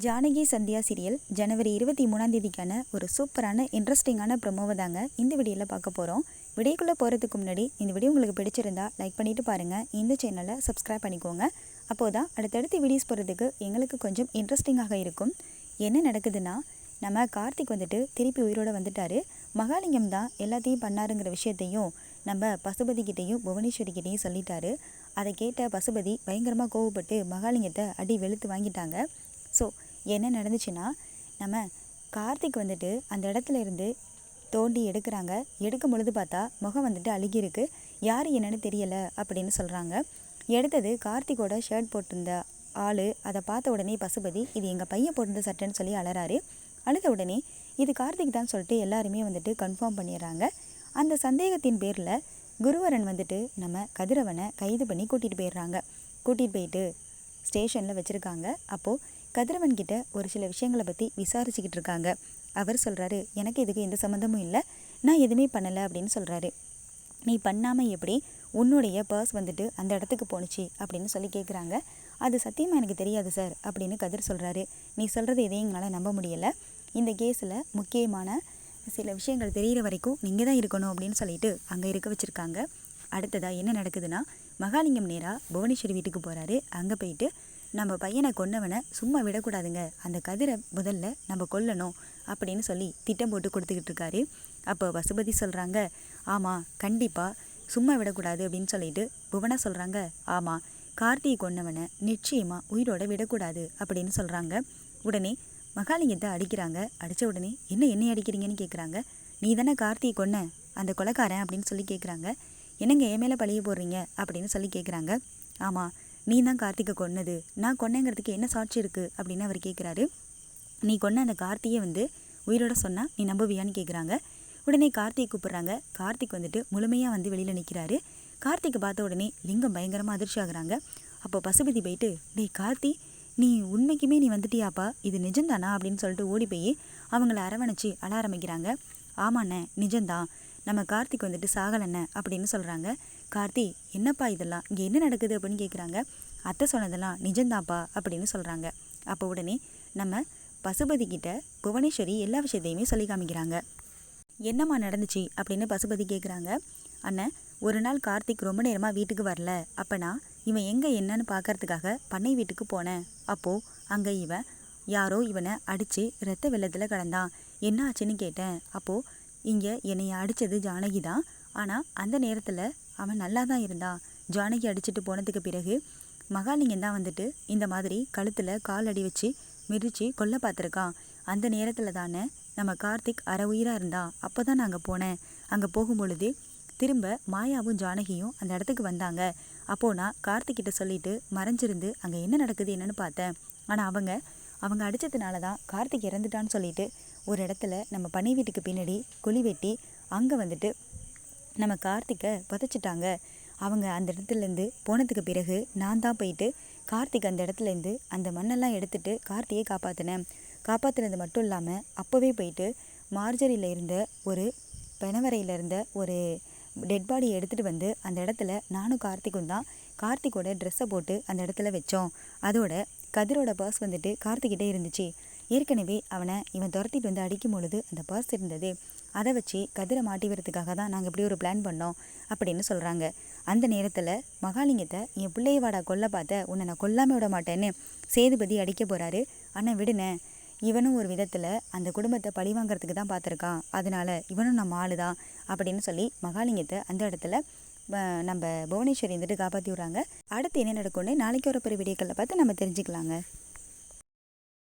Janaki Sandhya serial ஜனவரி 23 ஒரு சூப்பரான இன்ட்ரெஸ்டிங்கான ப்ரொமோவை தாங்க இந்த வீடியோவில் பார்க்க போகிறோம். வீடியோக்குள்ளே போகிறதுக்கு முன்னாடி இந்த வீடியோ உங்களுக்கு பிடிச்சிருந்தா லைக் பண்ணிவிட்டு பாருங்கள். இந்த சேனலை சப்ஸ்கிரைப் பண்ணிக்கோங்க. அப்போது தான் அடுத்தடுத்து வீடியோஸ் போகிறதுக்கு எங்களுக்கு கொஞ்சம் இன்ட்ரெஸ்டிங்காக இருக்கும். என்ன நடக்குதுன்னா, நம்ம கார்த்திக் வந்துட்டு திருப்பி உயிரோடு வந்துட்டார். மகாலிங்கம் தான் எல்லாத்தையும் பண்ணாருங்கிற விஷயத்தையும் நம்ம பசுபதிக்கிட்டையும் புவனேஸ்வரிக்கிட்டையும் சொல்லிட்டாரு. அதை கேட்ட பசுபதி பயங்கரமாக கோவப்பட்டு மகாலிங்கத்தை அடி வெளுத்து வாங்கிட்டாங்க. ஸோ என்ன நடந்துச்சுன்னா, நம்ம கார்த்திக் வந்துட்டு அந்த இடத்துல இருந்து தோண்டி எடுக்கும் பொழுது பார்த்தா முகம் வந்துட்டு அழுகியிருக்கு. யார் என்னன்னு தெரியலை அப்படின்னு சொல்கிறாங்க. எடுத்தது கார்த்திக்கோட ஷர்ட் போட்டிருந்த ஆள். அதை பார்த்த உடனே பசுபதி இது எங்கள் பையன் போட்டிருந்த சட்டைன்னு சொல்லி அலறாரு. அழுத உடனே இது கார்த்திக் தான் சொல்லிட்டு எல்லாருமே வந்துட்டு கன்ஃபார்ம் பண்ணிடுறாங்க. அந்த சந்தேகத்தின் பேரில் குருவரன் வந்துட்டு நம்ம கதிரவனை கைது பண்ணி கூட்டிகிட்டு போயிட்டு ஸ்டேஷனில் வச்சுருக்காங்க. அப்போது கதிரவன்கிட்ட ஒரு சில விஷயங்களை பற்றி விசாரிச்சுக்கிட்டு இருக்காங்க. அவர் சொல்கிறாரு, எனக்கு இதுக்கு எந்த சம்மந்தமும் இல்லை, நான் எதுவுமே பண்ணலை அப்படின்னு சொல்கிறாரு. நீ பண்ணாமல் எப்படி உன்னுடைய பர்ஸ் வந்துட்டு அந்த இடத்துக்கு போணுச்சு அப்படின்னு சொல்லி கேட்குறாங்க. அது சத்தியமாக எனக்கு தெரியாது சார் அப்படின்னு கதிர் சொல்கிறாரு. நீ சொல்கிறது எதையும் எங்களால் நம்ப முடியலை. இந்த கேஸில் முக்கியமான சில விஷயங்கள் தெரிகிற வரைக்கும் நீங்கள் தான் இருக்கணும் அப்படின்னு சொல்லிட்டு அங்கே இருக்க வச்சுருக்காங்க. அடுத்ததாக என்ன நடக்குதுன்னா, மகாலிங்கம் நேராக புவனேஸ்வரி வீட்டுக்கு போகிறாரு. அங்கே போயிட்டு நம்ம பையனை கொன்னவனை சும்மா விடக்கூடாதுங்க, அந்த கதிரை முதல்ல நம்ம கொல்லணும் அப்படின்னு சொல்லி திட்டம் போட்டு கொடுத்துக்கிட்டு இருக்காரு. அப்போ பசுபதி சொல்கிறாங்க, ஆமாம் கண்டிப்பாக சும்மா விடக்கூடாது அப்படின்னு சொல்லிட்டு புவனா சொல்கிறாங்க, ஆமாம் கார்த்தியை கொன்னவனை நிச்சயமாக உயிரோட விடக்கூடாது அப்படின்னு சொல்கிறாங்க. உடனே மகாலிங்கத்தை அடிக்கிறாங்க. அடித்த உடனே என்னை அடிக்கிறீங்கன்னு கேட்குறாங்க. நீ தானே கார்த்தியை கொன்ன அந்த கொலைக்காரன் அப்படின்னு சொல்லி கேட்குறாங்க. என்னங்க என் மேலே பழிய போடுறீங்க அப்படின்னு சொல்லி கேட்குறாங்க. ஆமாம் நீ தான் கார்த்திகை கொன்னது, நான் கொன்னேங்கிறதுக்கு என்ன சாட்சி இருக்குது அப்படின்னு அவர் கேட்குறாரு. நீ கொன்ன அந்த கார்த்தியை உயிரோட சொன்னால் நீ நம்புவியான்னு கேட்குறாங்க. உடனே கார்த்திகை கூப்பிட்றாங்க. கார்த்திக் வந்துட்டு முழுமையாக வெளியில் நிற்கிறாரு. கார்த்திகை பார்த்த உடனே லிங்கம் பயங்கரமாக அதிர்ச்சி ஆகுறாங்க. அப்போ பசுபதி போயிட்டு, டேய் கார்த்தி, நீ உண்மைக்குமே நீ வந்துட்டியாப்பா, இது நிஜம்தானா அப்படின்னு சொல்லிட்டு ஓடி போய் அவங்கள அரவணைச்சி அழ ஆரம்பிக்கிறாங்க. ஆமாண்ணே நிஜம்தான், நம்ம கார்த்திக் வந்துட்டு சாகலண்ணே அப்படின்னு சொல்கிறாங்க. கார்த்தி என்னப்பா இதெல்லாம், இங்கே என்ன நடக்குது அப்படின்னு கேட்குறாங்க. அத்தை சொன்னதெல்லாம் நிஜந்தாப்பா அப்படின்னு சொல்கிறாங்க. அப்போ உடனே நம்ம பசுபதி கிட்ட புவனேஸ்வரி எல்லா விஷயத்தையுமே சொல்லி காமிக்கிறாங்க. என்னம்மா நடந்துச்சு அப்படின்னு பசுபதி கேட்குறாங்க. அண்ணன், ஒரு நாள் கார்த்திக் ரொம்ப நேரமாக வீட்டுக்கு வரல. அப்போனா இவன் எங்கே என்னன்னு பார்க்கறதுக்காக பண்ணை வீட்டுக்கு போனேன். அப்போது அங்கே இவன் யாரோ இவனை அடித்து ரத்த வெள்ளத்தில் கிடந்தான். என்ன ஆச்சுன்னு கேட்டேன். அப்போது இங்கே என்னைய அடித்தது ஜானகி தான், ஆனால் அந்த நேரத்தில் அவன் நல்லா தான் இருந்தான். ஜானகி அடிச்சுட்டு போனதுக்கு பிறகு மகாலிங்கம் தான் வந்துட்டு இந்த மாதிரி கழுத்தில் கால் அடி வச்சு மிதித்து கொல்ல பார்த்துருக்கான். அந்த நேரத்தில் தானே நம்ம கார்த்திக் அரை உயிராக இருந்தான். அப்போ தான் நான் அங்கே போனேன். அங்கே போகும்பொழுது திரும்ப மாயாவும் ஜானகியும் அந்த இடத்துக்கு வந்தாங்க. அப்போது நான் கார்த்திக்கிட்ட சொல்லிவிட்டு மறைஞ்சிருந்து அங்கே என்ன நடக்குது என்னன்னு பார்த்தேன். ஆனால் அவங்க அடித்ததுனால தான் கார்த்திக் இறந்துட்டான்னு சொல்லிட்டு ஒரு இடத்துல நம்ம பண்ணை வீட்டுக்கு பின்னாடி குழி வெட்டி அங்கே வந்துட்டு நம்ம கார்த்திக்கை புதைச்சிட்டாங்க. அவங்க அந்த இடத்துலேருந்து போனதுக்கு பிறகு நான் தான் போயிட்டு கார்த்திக் அந்த இடத்துலேருந்து அந்த மண்ணெல்லாம் எடுத்துகிட்டு கார்த்தியை காப்பாற்றினது மட்டும் இல்லாமல் அப்போவே போயிட்டு மார்ஜரியில் இருந்த ஒரு பெணவரையில் இருந்த ஒரு டெட் பாடியை எடுத்துகிட்டு அந்த இடத்துல நானும் கார்த்திக்கும் தான் கார்த்திக்கோட ட்ரெஸ்ஸை போட்டு அந்த இடத்துல வச்சோம். அதோட கதிரோட பர்ஸ் வந்துட்டு கார்த்திக்கிட்டே இருந்துச்சு. ஏற்கனவே அவனை இவன் துரத்திட்டு அடிக்கும் பொழுது அந்த பர்ஸ் இருந்தது. அதை வச்சு கதிரை மாட்டி வரதுக்காக தான் நாங்கள் இப்படி ஒரு பிளான் பண்ணோம் அப்படின்னு சொல்கிறாங்க. அந்த நேரத்தில் மகாலிங்கத்தை என் பிள்ளைய வாடா கொல்ல பார்த்த, உன்னை நான் கொல்லாமல் விட மாட்டேன்னு சேதுபதி அடிக்க போகிறாரு. அண்ணன் விடுனே, இவனும் ஒரு விதத்தில் அந்த குடும்பத்தை பழி வாங்கிறதுக்கு தான் பார்த்துருக்கான், அதனால இவனும் நம்ம ஆளு தான் அப்படின்னு சொல்லி மகாலிங்கத்தை அந்த இடத்துல நம்ம புவனேஸ்வரி காப்பாற்றி விட்றாங்க. அடுத்து என்ன நடக்கும்னு நாளைக்கு ஒரு பெரிய வீடியோக்களில் பார்த்து நம்ம தெரிஞ்சுக்கலாங்க.